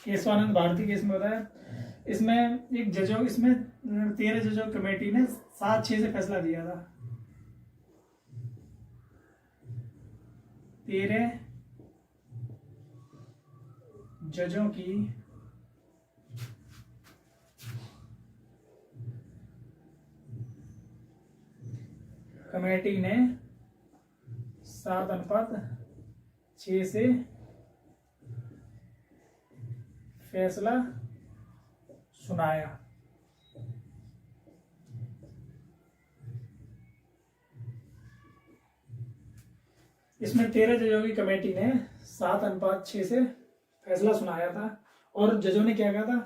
Keshavananda Bharti case में बताया, इसमें एक जजों, इसमें 13 जजों कमेटी ने 7-6 से फैसला दिया था। 13 जजों की कमेटी ने 7:6 से फैसला सुनाया। इसमें 13 जजों की कमेटी ने 7:6 से फैसला सुनाया था। और जजों ने क्या कहा था,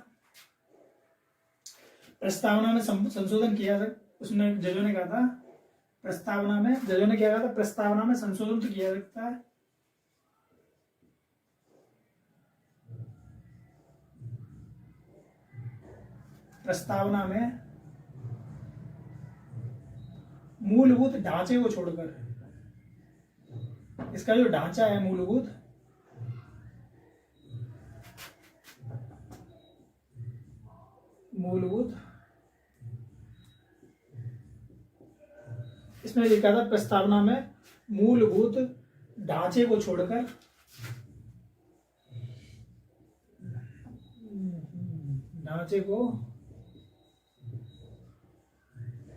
प्रस्तावना में संशोधन किया था। उसने जजों ने कहा था प्रस्तावना में, जजों ने क्या कहा था, प्रस्तावना में संशोधन तो किया सकता है, प्रस्तावना में मूलभूत ढांचे को छोड़कर, इसका जो ढांचा है मूलभूत इसमें लिखा था प्रस्तावना में मूलभूत ढांचे को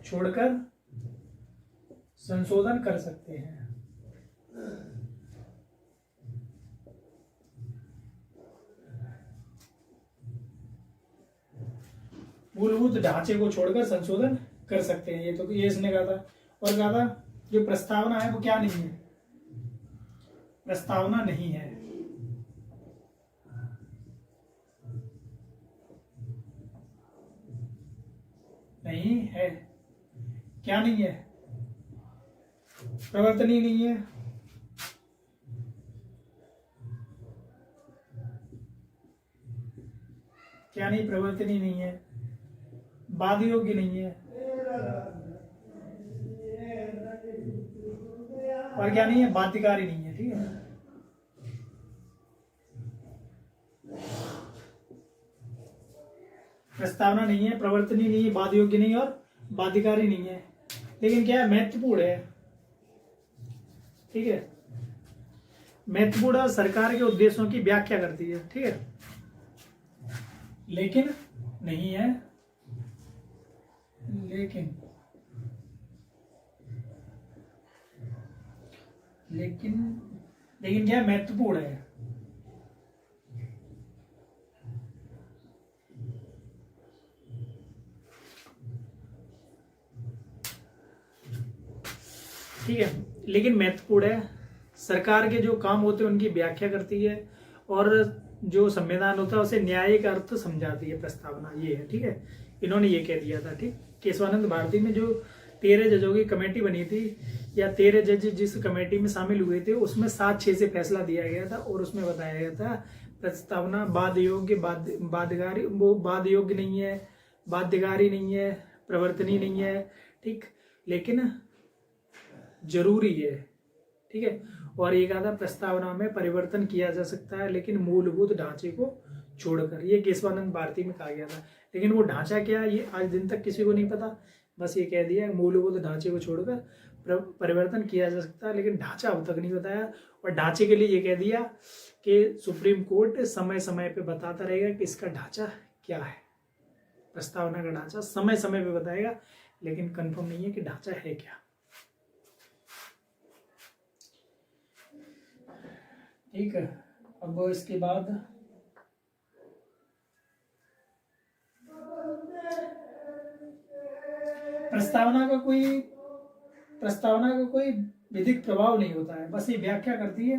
छोड़कर संशोधन कर सकते हैं। मूलभूत ढांचे को छोड़कर संशोधन कर सकते हैं, ये तो ये इसने कहा था। और कहा था जो प्रस्तावना है वो क्या नहीं है, प्रस्तावना नहीं है, नहीं है, क्या नहीं है, प्रवर्तनीय नहीं है, क्या नहीं, प्रवर्तनीय नहीं है, बाध्य योग्य नहीं है, और क्या नहीं है, बाध्यकारी नहीं है। ठीक है, प्रस्तावना नहीं है, प्रवर्तनीय नहीं है, बाध्य योग्य नहीं और बाध्यकारी नहीं है, लेकिन क्या है, महत्वपूर्ण है। ठीक है, महत्वपूर्ण सरकार के उद्देश्यों की व्याख्या करती है। ठीक है, लेकिन नहीं है, लेकिन क्या महत्वपूर्ण है। ठीक है, लेकिन महत्वपूर्ण है, सरकार के जो काम होते हैं उनकी व्याख्या करती है, और जो संविधान होता है उसे न्यायिक अर्थ समझाती है प्रस्तावना, ये है। ठीक है, इन्होंने ये कह दिया था। ठीक, केशवानंद भारती में जो 13 जजों की कमेटी बनी थी, या 13 जज जिस कमेटी में शामिल हुए थे, उसमें 7-6 से फैसला दिया गया था, और उसमें बताया गया था प्रस्तावना बाध्य योग्य, बाध्यकारी, वो बाध्य योग्य नहीं है, बाध्यकारी नहीं है, प्रवर्तनीय नहीं है। ठीक, लेकिन जरूरी है। ठीक है, और ये कहा था प्रस्तावना में परिवर्तन किया जा सकता है, लेकिन मूलभूत ढांचे को छोड़कर, ये केशवानंद भारती में कहा गया था। लेकिन वो ढांचा क्या है, ये आज दिन तक किसी को नहीं पता। बस ये कह दिया मूलभूत ढांचे को छोड़कर परिवर्तन किया जा सकता है, लेकिन ढांचा अब तक नहीं बताया। और ढांचे के लिए ये कह दिया कि सुप्रीम कोर्ट समय समय पे बताता रहेगा कि इसका ढांचा क्या है, प्रस्तावना का ढांचा समय समय पे बताएगा, लेकिन कंफर्म नहीं है कि ढांचा है क्या। ठीक है, अब इसके बाद प्रस्तावना का कोई विधिक प्रभाव नहीं होता है, बस ये व्याख्या करती है